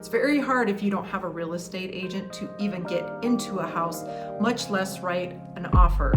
It's very hard if you don't have a real estate agent to even get into a house, much less write an offer.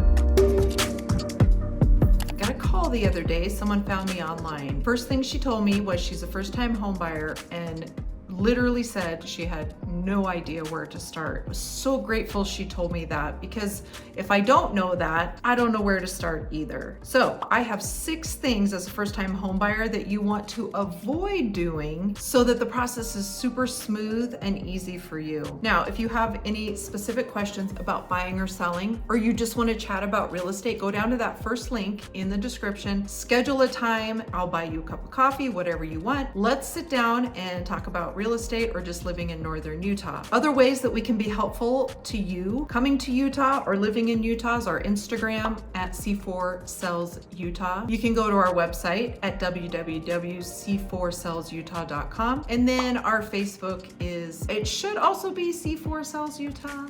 I got a call the other day. Someone found me online. First thing she told me was she's a first-time home buyer and literally said she had no idea where to start. I was so grateful she told me that, because if I don't know that, I don't know where to start either. So I have 6 things as a first-time home buyer that you want to avoid doing so that the process is super smooth and easy for you. Now, if you have any specific questions about buying or selling, or you just want to chat about real estate, go down to that first link in the description, schedule a time. I'll buy you a cup of coffee, whatever you want. Let's sit down and talk about real estate or just living in Northern Utah. Other ways that we can be helpful to you coming to Utah or living in Utah is our Instagram at C4SellsUtah. You can go to our website at www.c4sellsutah.com. And then our Facebook it should also be C4 Sells Utah,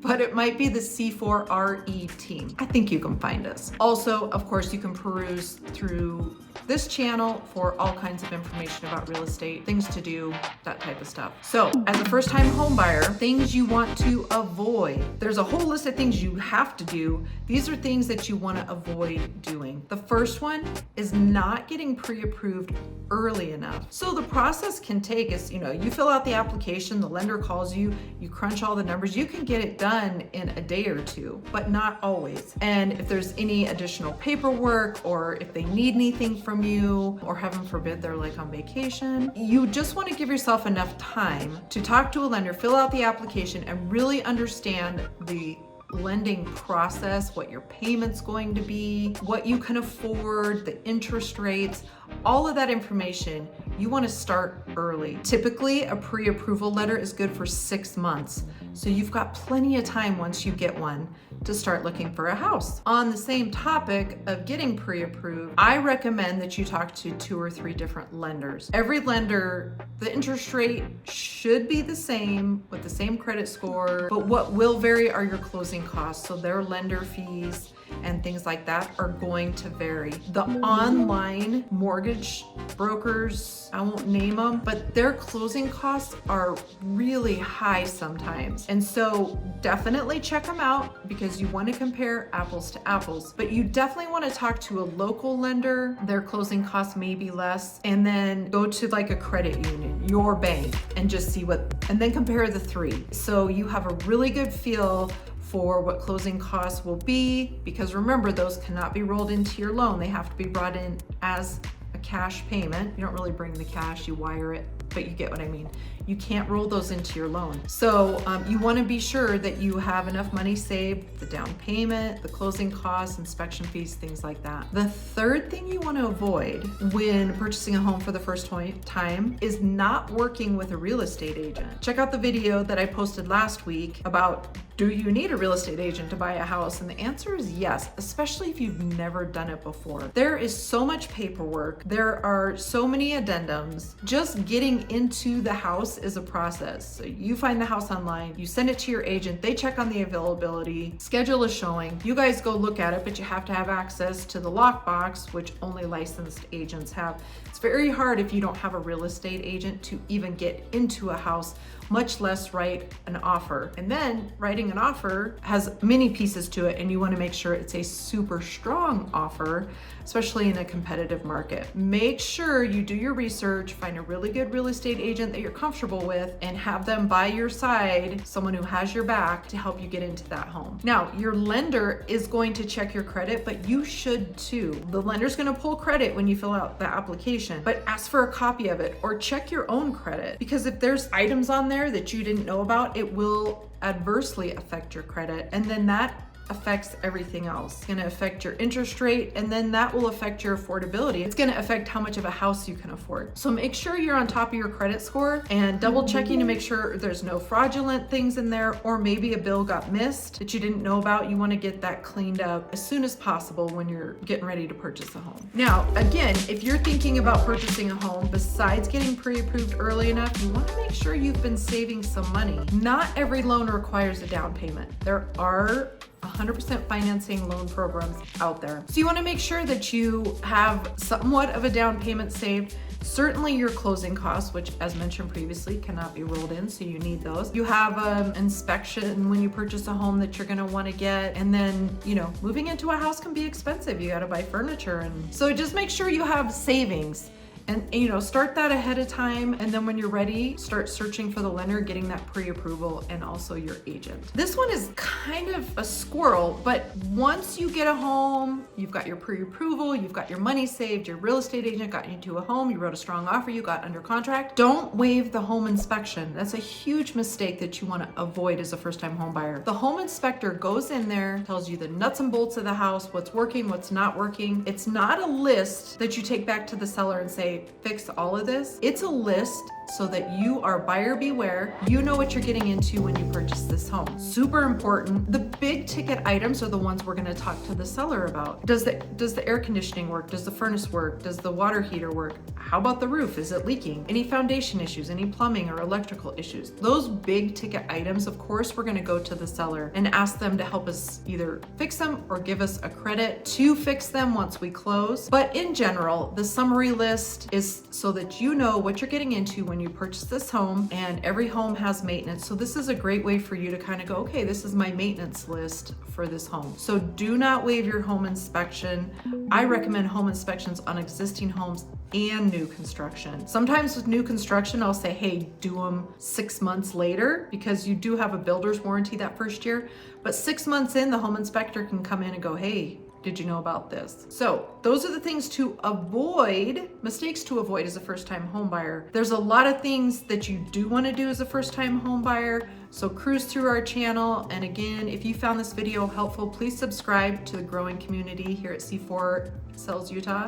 but it might be the C4RE team. I think you can find us. Also, of course, you can peruse through this channel for all kinds of information about real estate, things to do, that type of stuff. So as a first-time home buyer, things you want to avoid. There's a whole list of things you have to do. These are things that you want to avoid doing. The first one is not getting pre-approved early enough. So the process can take you fill out the application, the lender calls you, you crunch all the numbers, you can get it done in a day or two, but not always. And if there's any additional paperwork, or if they need anything from you, or heaven forbid they're like on vacation, you just want to give yourself enough time to talk to a lender, fill out the application, and really understand the lending process, what your payment's going to be, what you can afford, the interest rates, all of that information. You want to start early. Typically, a pre-approval letter is good for 6 months. So you've got plenty of time once you get one to start looking for a house. On the same topic of getting pre-approved, I recommend that you talk to 2 or 3 different lenders. Every lender, the interest rate should be the same with the same credit score, but what will vary are your closing costs. So their lender fees and things like that are going to vary. The online mortgage brokers, I won't name them, but their closing costs are really high sometimes. And so definitely check them out, because you want to compare apples to apples. But you definitely want to talk to a local lender. Their closing costs may be less. And then go to like a credit union, your bank, and just see and then compare the 3. So you have a really good feel for what closing costs will be, because remember, those cannot be rolled into your loan. They have to be brought in as a cash payment. You don't really bring the cash, you wire it, but you get what I mean. You can't roll those into your loan. So you want to be sure that you have enough money saved, the down payment, the closing costs, inspection fees, things like that. The third thing you want to avoid when purchasing a home for the first time is not working with a real estate agent. Check out the video that I posted last week about, do you need a real estate agent to buy a house? And the answer is yes, especially if you've never done it before. There is so much paperwork. There are so many addendums. Just getting into the house is a process. So you find the house online, you send it to your agent, they check on the availability, schedule a showing, you guys go look at it, but you have to have access to the lockbox, which only licensed agents have. It's very hard if you don't have a real estate agent to even get into a house, much less write an offer. And then writing an offer has many pieces to it, and you want to make sure it's a super strong offer, especially in a competitive market. Make sure you do your research, find a really good real estate agent that you're comfortable with, and have them by your side, someone who has your back to help you get into that home. Now, your lender is going to check your credit, but you should too. The lender's going to pull credit when you fill out the application, but ask for a copy of it or check your own credit, because if there's items on there that you didn't know about, it will adversely affect your credit, and then that affects everything else. It's going to affect your interest rate, and then that will affect your affordability. It's going to affect how much of a house you can afford. So make sure you're on top of your credit score and double checking to make sure there's no fraudulent things in there, or maybe a bill got missed that you didn't know about. You want to get that cleaned up as soon as possible when you're getting ready to purchase a home. Now, again, if you're thinking about purchasing a home, besides getting pre-approved early enough, you want to make sure you've been saving some money. Not every loan requires a down payment. There are 100% financing loan programs out there. So you want to make sure that you have somewhat of a down payment saved Certainly your closing costs, which as mentioned previously cannot be rolled in, so you need those. You have an inspection when you purchase a home that you're gonna wanna get, and then, you know, moving into a house can be expensive. You gotta buy furniture, and so just make sure you have savings. And you know, start that ahead of time, and then when you're ready, start searching for the lender, getting that pre-approval, and also your agent. This one is kind of a squirrel, but once you get a home, you've got your pre-approval, you've got your money saved, your real estate agent got you to a home, you wrote a strong offer, you got under contract, don't waive the home inspection. That's a huge mistake that you want to avoid as a first-time home buyer. The home inspector goes in there, tells you the nuts and bolts of the house, what's working, what's not working. It's not a list that you take back to the seller and say, fix all of this. It's a list so that you are buyer beware. You know what you're getting into when you purchase this home. Super important. The big ticket items are the ones we're going to talk to the seller about. Does the air conditioning work? Does the furnace work? Does the water heater work? How about the roof? Is it leaking? Any foundation issues? Any plumbing or electrical issues? Those big ticket items, of course, we're going to go to the seller and ask them to help us either fix them or give us a credit to fix them once we close. But in general, the summary list is so that you know what you're getting into when you purchase this home, and every home has maintenance. So this is a great way for you to kind of go, okay, this is my maintenance list for this home. So do not waive your home inspection. I recommend home inspections on existing homes and new construction. Sometimes with new construction, I'll say, hey, do them 6 months later, because you do have a builder's warranty that first year. But 6 months in, the home inspector can come in and go, hey, did you know about this? So those are the things to avoid, mistakes to avoid as a first-time home buyer. There's a lot of things that you do want to do as a first-time home buyer. So cruise through our channel. And again, if you found this video helpful, please subscribe to the growing community here at C4 Sells Utah.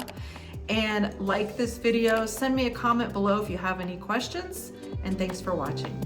And like this video, send me a comment below if you have any questions. And thanks for watching.